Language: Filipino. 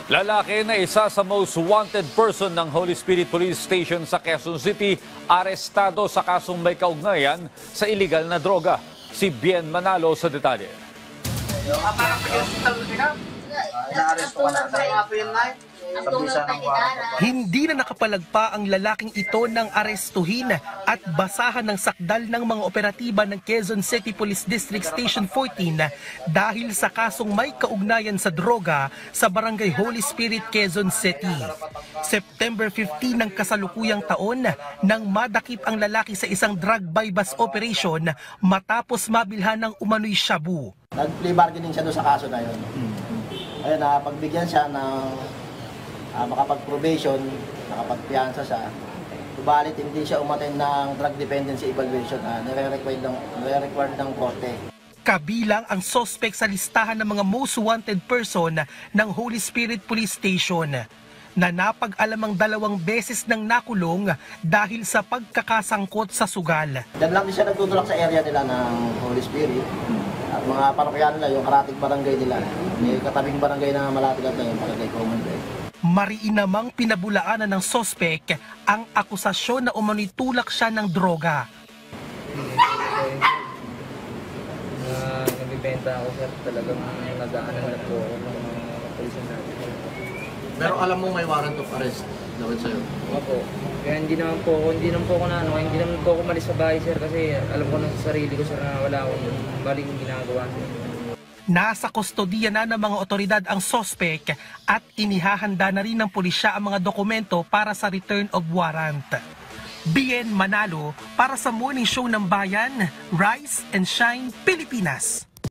Lalaki na isa sa most wanted person ng Holy Spirit Police Station sa Quezon City, arestado sa kasong may kaugnayan sa iligal na droga. Si Bien Manalo sa detalye. Hindi na nakapalagpa ang lalaking ito ng arestuhin at basahan ng sakdal ng mga operatiba ng Quezon City Police District Station 14 dahil sa kasong may kaugnayan sa droga sa Barangay Holy Spirit, Quezon City. September 15 ng kasalukuyang taon nang madakip ang lalaki sa isang drug buy-bust operation matapos mabilhan ng umano'y shabu. Nag-plea bargaining siya doon sa kaso na yun. Ayun, nakapagbigyan siya ng makapag-probation, nakapag-piyansa siya. Subalit hindi siya umattend ng drug dependency evaluation na nire-required ng korte. Kabilang ang suspect sa listahan ng mga most wanted person ng Holy Spirit Police Station na napag-alamang 2 beses ng nakulong dahil sa pagkakasangkot sa sugal. Diyan lang din siya nagtutulak sa area nila ng Holy Spirit. At mga parokyano nila, yung karating barangay nila. May katabing barangay na malapit na yung barangay Common. Mariin namang pinabulaanan ng suspect ang akusasyon na umano'y tulak siya ng droga. Nagbibenta ako sir, talagang nag-aanan po ako ng mga police natin. Pero alam mo may warrant of arrest dapat sa'yo? Opo. Kaya hindi naman po ako malis sa bahay sir kasi alam ko na sa sarili ko sir na wala akong maling ginagawa sir. Nasa kustodiya na ng mga otoridad ang suspect at inihahanda na rin ng pulisya ang mga dokumento para sa return of warrant. Bien Manalo para sa Morning Show ng Bayan, Rise and Shine, Pilipinas.